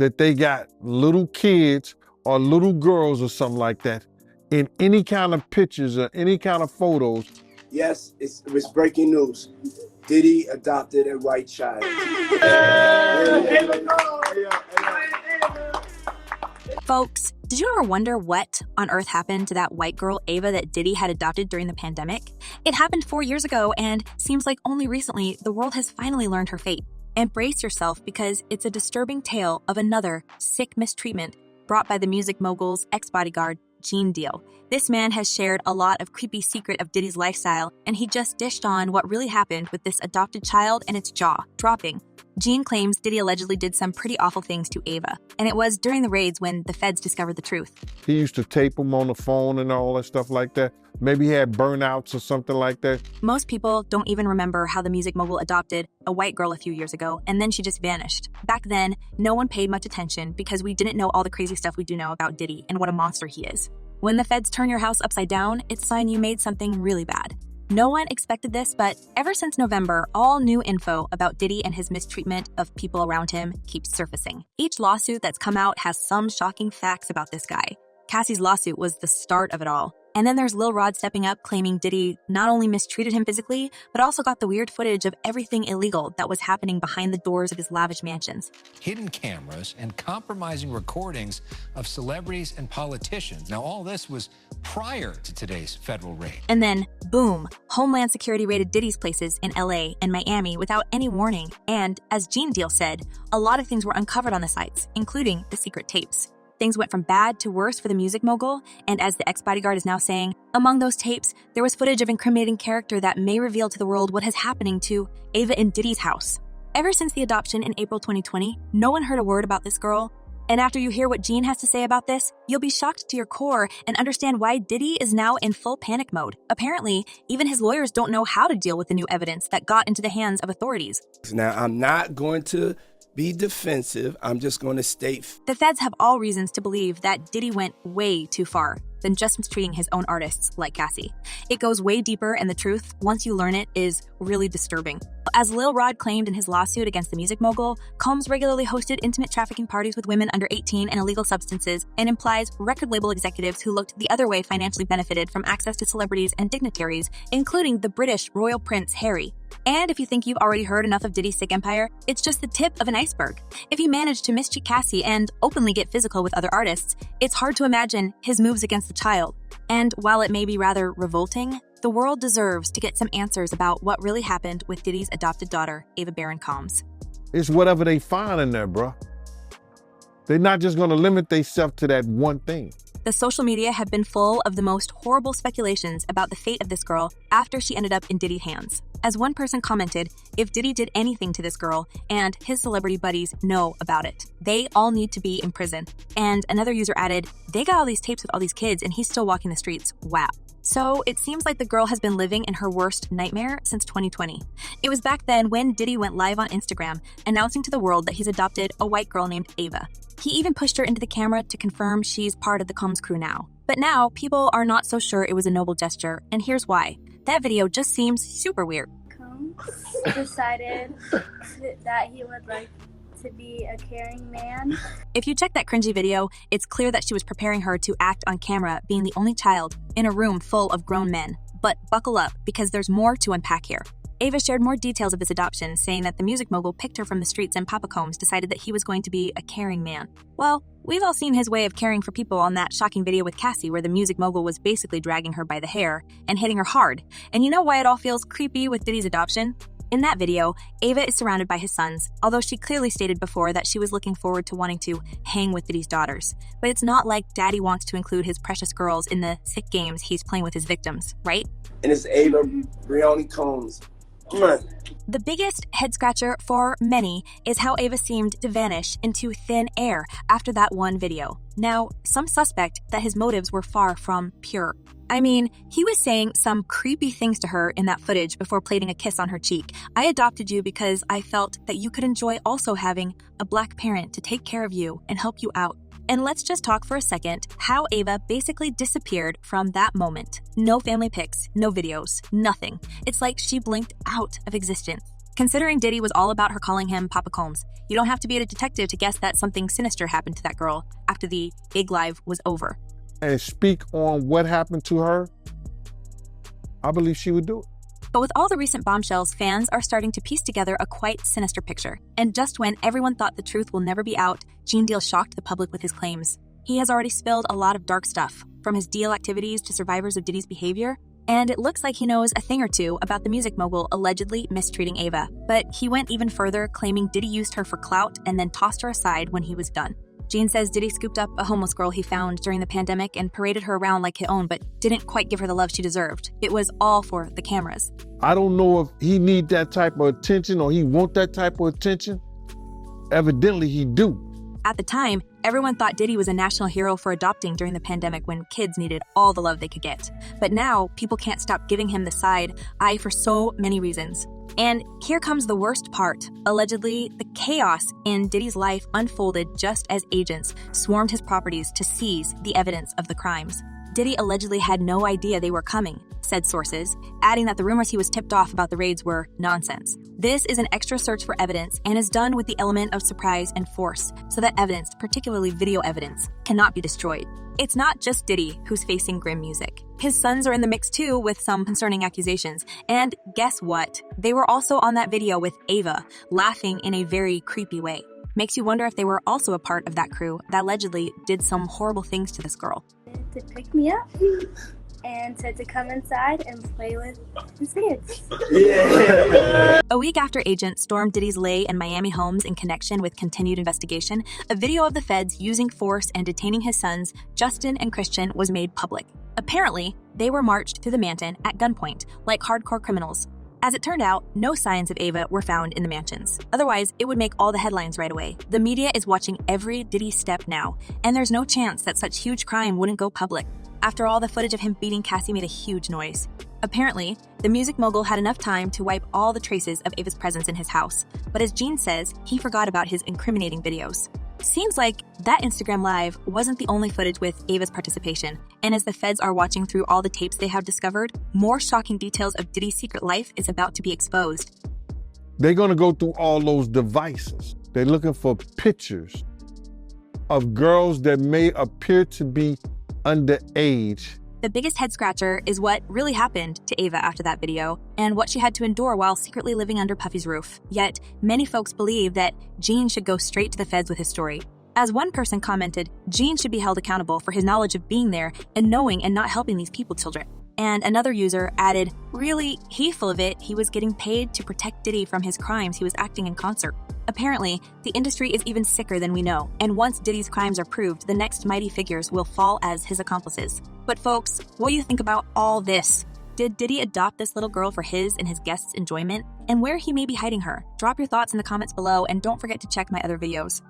that they got little kids or little girls or something like that in any kind of pictures or any kind of photos? Yes, it was breaking news. Diddy adopted a white child. Folks, did you ever wonder what on earth happened to that white girl, Ava, that Diddy had adopted during the pandemic? It happened 4 years ago, and seems like only recently the world has finally learned her fate. And brace yourself, because it's a disturbing tale of another sick mistreatment brought by the music mogul's ex-bodyguard, Gene Deal. This man has shared a lot of creepy secret of Diddy's lifestyle, and he just dished on what really happened with this adopted child and its jaw dropping. Gene claims Diddy allegedly did some pretty awful things to Ava, and it was during the raids when the feds discovered the truth. He used to tape them on the phone and all that stuff like that. Maybe he had burnouts or something like that. Most people don't even remember how the music mogul adopted a white girl a few years ago, and then she just vanished. Back then, no one paid much attention because we didn't know all the crazy stuff we do know about Diddy and what a monster he is. When the feds turn your house upside down, it's a sign you made something really bad. No one expected this, but ever since November, all new info about Diddy and his mistreatment of people around him keeps surfacing. Each lawsuit that's come out has some shocking facts about this guy. Cassie's lawsuit was the start of it all. And then there's Lil Rod stepping up, claiming Diddy not only mistreated him physically, but also got the weird footage of everything illegal that was happening behind the doors of his lavish mansions. Hidden cameras and compromising recordings of celebrities and politicians. Now, all this was prior to today's federal raid. And then, boom, Homeland Security raided Diddy's places in LA and Miami without any warning. And, as Gene Deal said, a lot of things were uncovered on the sites, including the secret tapes. Things went from bad to worse for the music mogul, and as the ex-bodyguard is now saying, among those tapes, there was footage of incriminating character that may reveal to the world what is happening to Ava in Diddy's house. Ever since the adoption in April 2020, no one heard a word about this girl. And after you hear what Gene has to say about this, you'll be shocked to your core and understand why Diddy is now in full panic mode. Apparently, even his lawyers don't know how to deal with the new evidence that got into the hands of authorities. Now, I'm not going to be defensive. I'm just going to state. The feds have all reasons to believe that Diddy went way too far than just mistreating his own artists like Cassie. It goes way deeper, and the truth, once you learn it, is really disturbing. As Lil Rod claimed in his lawsuit against the music mogul, Combs regularly hosted intimate trafficking parties with women under 18 and illegal substances, and implies record label executives who looked the other way financially benefited from access to celebrities and dignitaries, including the British royal prince Harry. And if you think you've already heard enough of Diddy's sick empire, it's just the tip of an iceberg. If he managed to mistreat Cassie and openly get physical with other artists, it's hard to imagine his moves against the child. And while it may be rather revolting, the world deserves to get some answers about what really happened with Diddy's adopted daughter, Ava Baron Combs. It's whatever they find in there, bro. They're not just going to limit themselves to that one thing. The social media have been full of the most horrible speculations about the fate of this girl after she ended up in Diddy's hands. As one person commented, if Diddy did anything to this girl and his celebrity buddies know about it, they all need to be in prison. And another user added, they got all these tapes with all these kids and he's still walking the streets. Wow. So it seems like the girl has been living in her worst nightmare since 2020. It was back then when Diddy went live on Instagram, announcing to the world that he's adopted a white girl named Ava. He even pushed her into the camera to confirm she's part of the Combs crew now. But now, people are not so sure it was a noble gesture, and here's why. That video just seems super weird. Combs decided that he would like to be a caring man. If you check that cringy video, it's clear that she was preparing her to act on camera, being the only child in a room full of grown men. But buckle up, because there's more to unpack here. Ava shared more details of this adoption, saying that the music mogul picked her from the streets and Papa Combs decided that he was going to be a caring man. Well, we've all seen his way of caring for people on that shocking video with Cassie where the music mogul was basically dragging her by the hair and hitting her hard. And you know why it all feels creepy with Diddy's adoption? In that video, Ava is surrounded by his sons, although she clearly stated before that she was looking forward to wanting to hang with Diddy's daughters. But it's not like Daddy wants to include his precious girls in the sick games he's playing with his victims, right? And it's Ava Brioni Combs. The biggest head-scratcher for many is how Ava seemed to vanish into thin air after that one video. Now, some suspect that his motives were far from pure. I mean, he was saying some creepy things to her in that footage before planting a kiss on her cheek. I adopted you because I felt that you could enjoy also having a black parent to take care of you and help you out. And let's just talk for a second how Ava basically disappeared from that moment. No family pics, no videos, nothing. It's like she blinked out of existence. Considering Diddy was all about her calling him Papa Combs, you don't have to be a detective to guess that something sinister happened to that girl after the big live was over. And speak on what happened to her, I believe she would do it. But with all the recent bombshells, fans are starting to piece together a quite sinister picture. And just when everyone thought the truth will never be out, Gene Deal shocked the public with his claims. He has already spilled a lot of dark stuff, from his deal activities to survivors of Diddy's behavior, and it looks like he knows a thing or two about the music mogul allegedly mistreating Ava. But he went even further, claiming Diddy used her for clout and then tossed her aside when he was done. Gene says Diddy scooped up a homeless girl he found during the pandemic and paraded her around like his own, but didn't quite give her the love she deserved. It was all for the cameras. I don't know if he need that type of attention or he want that type of attention. Evidently, he do. At the time, everyone thought Diddy was a national hero for adopting during the pandemic when kids needed all the love they could get. But now, people can't stop giving him the side eye for so many reasons. And here comes the worst part. Allegedly, the chaos in Diddy's life unfolded just as agents swarmed his properties to seize the evidence of the crimes. Diddy allegedly had no idea they were coming, said sources, adding that the rumors he was tipped off about the raids were nonsense. This is an extra search for evidence and is done with the element of surprise and force, so that evidence, particularly video evidence, cannot be destroyed. It's not just Diddy who's facing grim music. His sons are in the mix too, with some concerning accusations. And guess what? They were also on that video with Ava, laughing in a very creepy way. Makes you wonder if they were also a part of that crew that allegedly did some horrible things to this girl. To pick me up and said to come inside and play with his kids. Yeah. A week after agents stormed Diddy's Lay and Miami homes in connection with continued investigation, a video of the feds using force and detaining his sons, Justin and Christian, was made public. Apparently, they were marched to the mansion at gunpoint, like hardcore criminals. As it turned out, no signs of Ava were found in the mansions. Otherwise, it would make all the headlines right away. The media is watching every Diddy step now, and there's no chance that such huge crime wouldn't go public. After all, the footage of him beating Cassie made a huge noise. Apparently, the music mogul had enough time to wipe all the traces of Ava's presence in his house, but as Gene says, he forgot about his incriminating videos. Seems like that Instagram Live wasn't the only footage with Ava's participation, and as the feds are watching through all the tapes they have discovered, more shocking details of Diddy's secret life is about to be exposed. They're gonna go through all those devices. They're looking for pictures of girls that may appear to be underage. The biggest head scratcher is what really happened to Ava after that video and what she had to endure while secretly living under Puffy's roof. Yet, many folks believe that Gene should go straight to the feds with his story. As one person commented, Gene should be held accountable for his knowledge of being there and knowing and not helping these people children. And another user added, really, he's full of it, he was getting paid to protect Diddy from his crimes, he was acting in concert. Apparently, the industry is even sicker than we know, and once Diddy's crimes are proved, the next mighty figures will fall as his accomplices. But folks, what do you think about all this? Did Diddy adopt this little girl for his and his guests' enjoyment? And where he may be hiding her? Drop your thoughts in the comments below, and don't forget to check my other videos.